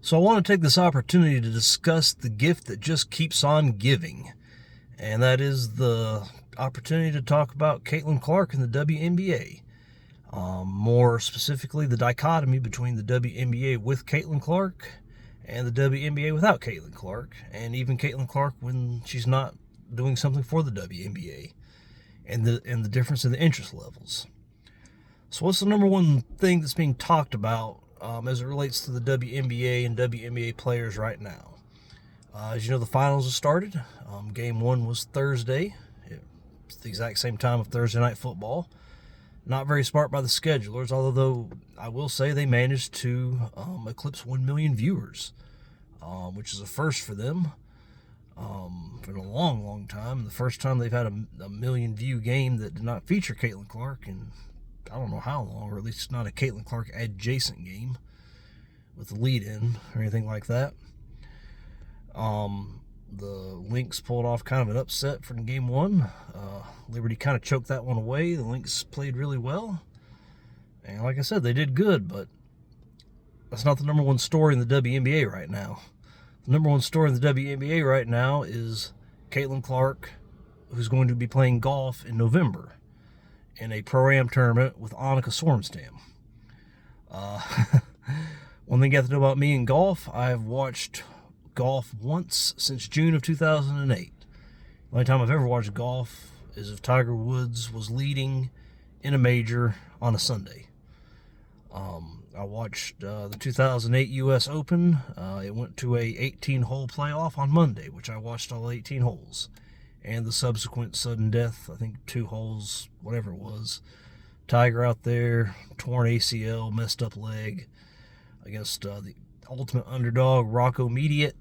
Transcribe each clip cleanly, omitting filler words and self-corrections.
So I want to take this opportunity to discuss the gift that just keeps on giving, and that is the opportunity to talk about Caitlin Clark and the WNBA. More specifically, the dichotomy between the WNBA with Caitlin Clark and the WNBA without Caitlin Clark, and even Caitlin Clark when she's not doing something for the WNBA, and the difference in the interest levels. So what's the number one thing that's being talked about as it relates to the WNBA and WNBA players right now? As you know, the finals have started. Game one was Thursday. It's the exact same time of Thursday night football. Not very smart by the schedulers, although I will say they managed to eclipse 1 million viewers, which is a first for them for a long, long time. The first time they've had a million view game that did not feature Caitlin Clark in I don't know how long, or at least not a Caitlin Clark adjacent game with the lead in or anything like that. The Lynx pulled off kind of an upset from game one. Liberty kind of choked that one away. The Lynx played really well. And like I said, they did good, but that's not the number one story in the WNBA right now. The number one story in the WNBA right now is Caitlin Clark, who's going to be playing golf in November in a Pro-Am tournament with Annika Sorenstam. One thing you have to know about me in golf, I have watched golf once since June of 2008. The only time I've ever watched golf is if Tiger Woods was leading in a major on a Sunday. I watched the 2008 U.S. Open. It went to a 18-hole playoff on Monday, which I watched all 18 holes. And the subsequent sudden death, I think 2 holes, whatever it was. Tiger out there, torn ACL, messed up leg against the ultimate underdog, Rocco Mediate.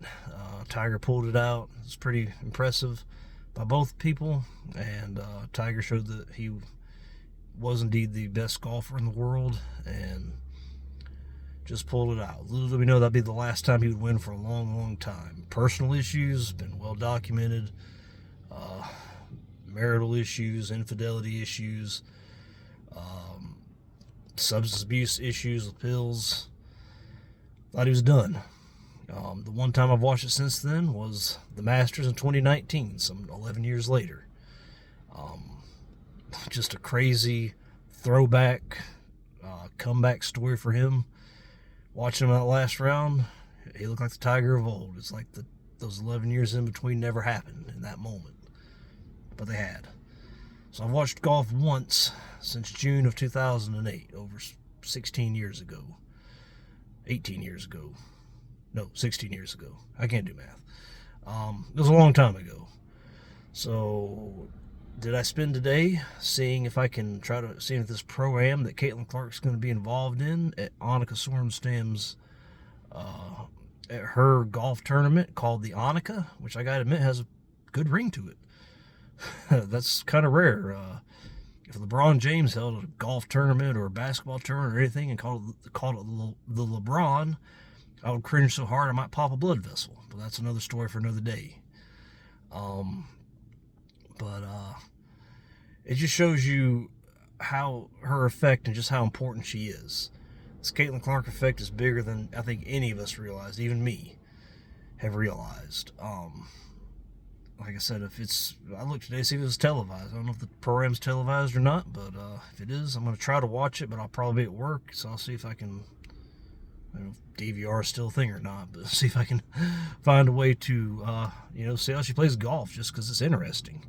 Tiger pulled it out. It was pretty impressive by both people. And Tiger showed that he was indeed the best golfer in the world and just pulled it out. Little do we know that'd be the last time he would win for a long, long time. Personal issues, been well documented. Marital issues, infidelity issues, substance abuse issues with pills. Thought he was done. The one time I've watched it since then was the Masters in 2019, some 11 years later. Just a crazy throwback, comeback story for him. Watching him that last round, he looked like the Tiger of old. It's like those 11 years in between never happened in that moment. But they had. So I've watched golf once since June of 2008, over 16 years ago. 18 years ago. No, 16 years ago. I can't do math. It was a long time ago. So did I spend today seeing if I can try to see if this Pro-Am that Caitlin Clark's going to be involved in at Annika Sorenstam's at her golf tournament called the Annika, which I gotta admit has a good ring to it. That's kind of rare. If LeBron James held a golf tournament or a basketball tournament or anything and called it the LeBron, I would cringe so hard I might pop a blood vessel. But that's another story for another day. It just shows you how her effect and just how important she is. This Caitlin Clark effect is bigger than I think any of us realized, even me have realized. Like I said, I looked today to see if it was televised. I don't know if the program's televised or not, but if it is, I'm going to try to watch it, but I'll probably be at work, so I'll see if I can, I don't know if DVR is still a thing or not, but see if I can find a way to, see how she plays golf, just because it's interesting.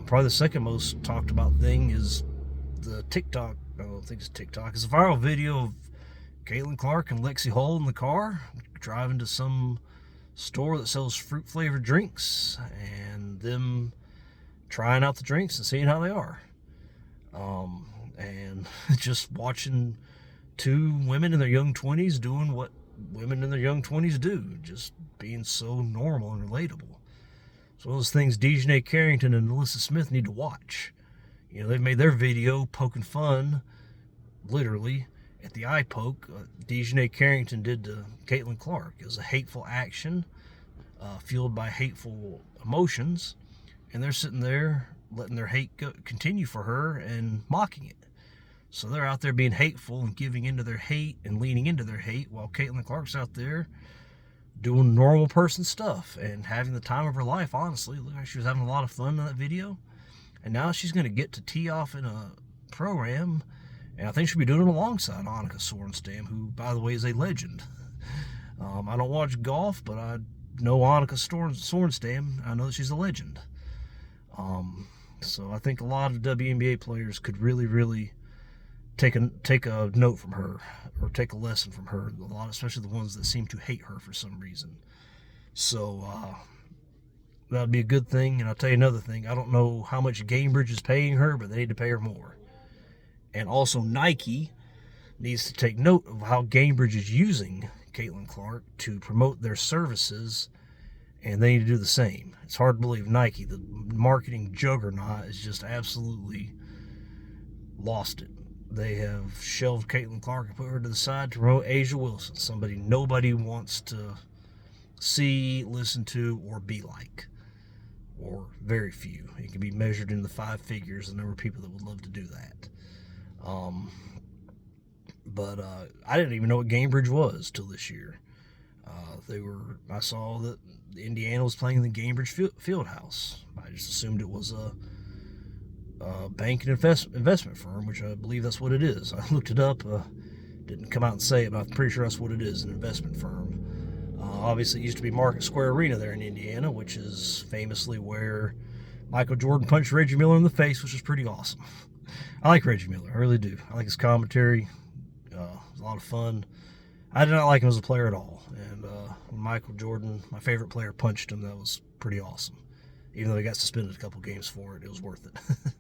Probably the second most talked about thing is the TikTok, I don't think it's TikTok, it's a viral video of Caitlin Clark and Lexi Hull in the car, driving to some store that sells fruit-flavored drinks, and them trying out the drinks and seeing how they are. And just watching 2 women in their young 20s doing what women in their young 20s do, just being so normal and relatable. It's one of those things Dejanay Carrington and Alyssa Smith need to watch. They've made their video poking fun, literally, at the eye poke Dejanay Carrington did to Caitlin Clark. It was a hateful action fueled by hateful emotions, and they're sitting there letting their hate continue for her and mocking it. So they're out there being hateful and giving into their hate and leaning into their hate, while Caitlin Clark's out there doing normal person stuff and having the time of her life, honestly. Look like she was having a lot of fun in that video. And now she's going to get to tee off in a pro-am, and I think she'll be doing it alongside Annika Sorenstam, who, by the way, is a legend. I don't watch golf, but I know Annika Sorenstam. I know that she's a legend. So I think a lot of WNBA players could really, really take a note from her, or take a lesson from her. A lot, especially the ones that seem to hate her for some reason. So that would be a good thing. And I'll tell you another thing. I don't know how much Gamebridge is paying her, but they need to pay her more. And also Nike needs to take note of how Gamebridge is using Caitlin Clark to promote their services, and they need to do the same. It's hard to believe Nike, the marketing juggernaut, has just absolutely lost it. They have shelved Caitlin Clark and put her to the side to promote Asia Wilson, somebody nobody wants to see, listen to, or be like. Or very few. It can be measured in the 5 figures, the number of people that would love to do that. But I didn't even know what Gamebridge was till this year. I saw that Indiana was playing in the Gamebridge Fieldhouse. I just assumed it was a bank and investment firm, which I believe that's what it is. I looked it up. Didn't come out and say it, but I'm pretty sure that's what it is, an investment firm. Obviously, it used to be Market Square Arena there in Indiana, which is famously where Michael Jordan punched Reggie Miller in the face, which is pretty awesome. I like Reggie Miller. I really do. I like his commentary. It's a lot of fun. I did not like him as a player at all. And when Michael Jordan, my favorite player, punched him, that was pretty awesome. Even though he got suspended a couple games for it, it was worth it.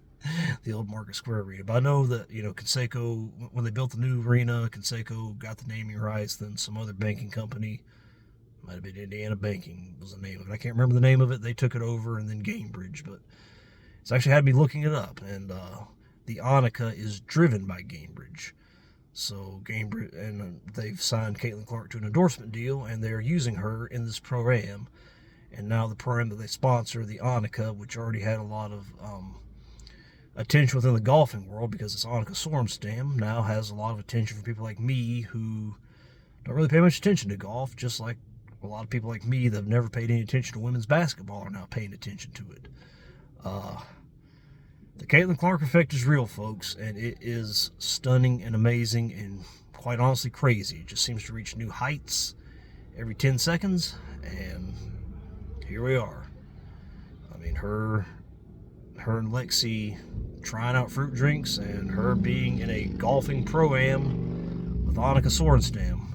The old Market Square Arena. But I know that, Conseco, when they built the new arena, Conseco got the naming rights, then some other banking company, might have been Indiana Banking was the name of it. I can't remember the name of it. They took it over, and then Gamebridge. But it's actually had me looking it up. And the Annika is driven by Gamebridge. So Gamebridge, and they've signed Caitlin Clark to an endorsement deal, and they're using her in this pro-am. And now the program that they sponsor, the Annika, which already had a lot of attention within the golfing world because it's Annika Sorenstam, now has a lot of attention for people like me who don't really pay much attention to golf, just like a lot of people like me that have never paid any attention to women's basketball are now paying attention to it. The Caitlin Clark effect is real, folks, and it is stunning and amazing and quite honestly crazy. It just seems to reach new heights every 10 seconds, and here we are. I mean, her and Lexi trying out fruit drinks, and her being in a golfing pro-am with Annika Sorenstam.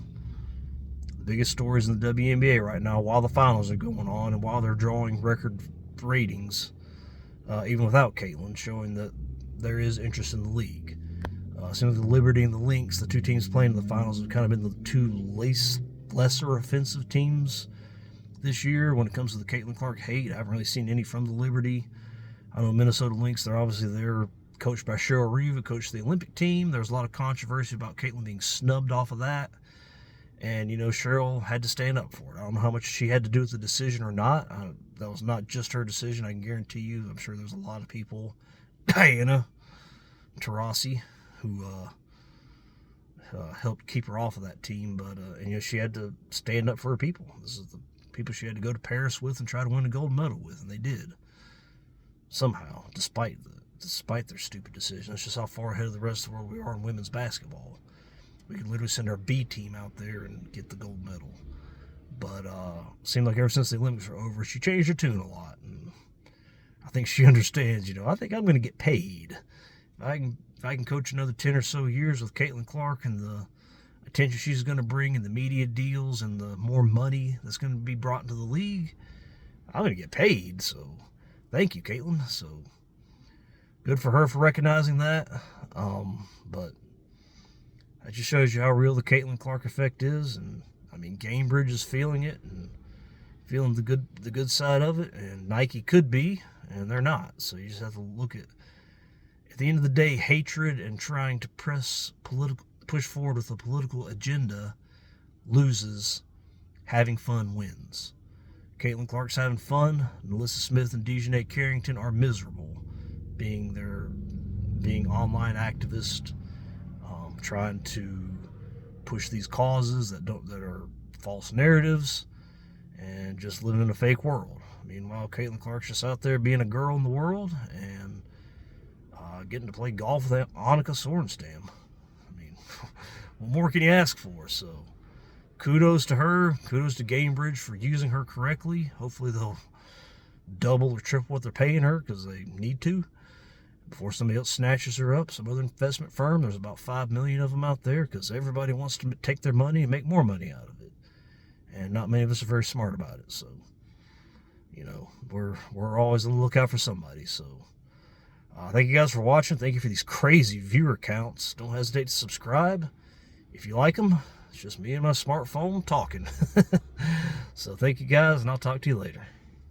The biggest stories in the WNBA right now while the finals are going on and while they're drawing record ratings, even without Caitlin, showing that there is interest in the league. Seems like the Liberty and the Lynx, the two teams playing in the finals, have kind of been the two lesser offensive teams this year when it comes to the Caitlin Clark hate. I haven't really seen any from the Liberty. I know Minnesota Lynx, they're coached by Cheryl Reeve, who coached the Olympic team. There's a lot of controversy about Caitlin being snubbed off of that. And, Cheryl had to stand up for it. I don't know how much she had to do with the decision or not. That was not just her decision, I can guarantee you. I'm sure there's a lot of people, Diana Taurasi, who helped keep her off of that team. But, she had to stand up for her people. This is the people she had to go to Paris with and try to win a gold medal with, and they did. Somehow, despite their stupid decision. That's just how far ahead of the rest of the world we are in women's basketball. We could literally send our B team out there and get the gold medal. But seemed like ever since the Olympics were over, she changed her tune a lot. And I think she understands, I think I'm going to get paid. If I can coach another 10 or so years with Caitlin Clark and the attention she's going to bring and the media deals and the more money that's going to be brought into the league, I'm going to get paid. So thank you, Caitlin. So good for her for recognizing that. But that just shows you how real the Caitlin Clark effect is. And I mean, Gamebridge is feeling it and feeling the good side of it, and Nike could be, and they're not. So you just have to look at the end of the day, hatred and trying to push forward with a political agenda loses. Having fun wins. Caitlin Clark's having fun. Melissa Smith and Dejanay Carrington are miserable, being online activists trying to push these causes that are false narratives and just living in a fake world. Meanwhile, Caitlin Clark's just out there being a girl in the world and getting to play golf with Annika Sorenstam. What more can you ask for? So, kudos to her. Kudos to Gamebridge for using her correctly. Hopefully they'll double or triple what they're paying her, because they need to, before somebody else snatches her up. Some other investment firm, there's about 5 million of them out there, because everybody wants to take their money and make more money out of it. And not many of us are very smart about it. So, we're always on the lookout for somebody. So, thank you guys for watching. Thank you for these crazy viewer counts. Don't hesitate to subscribe if you like them. It's just me and my smartphone talking. So thank you guys, and I'll talk to you later.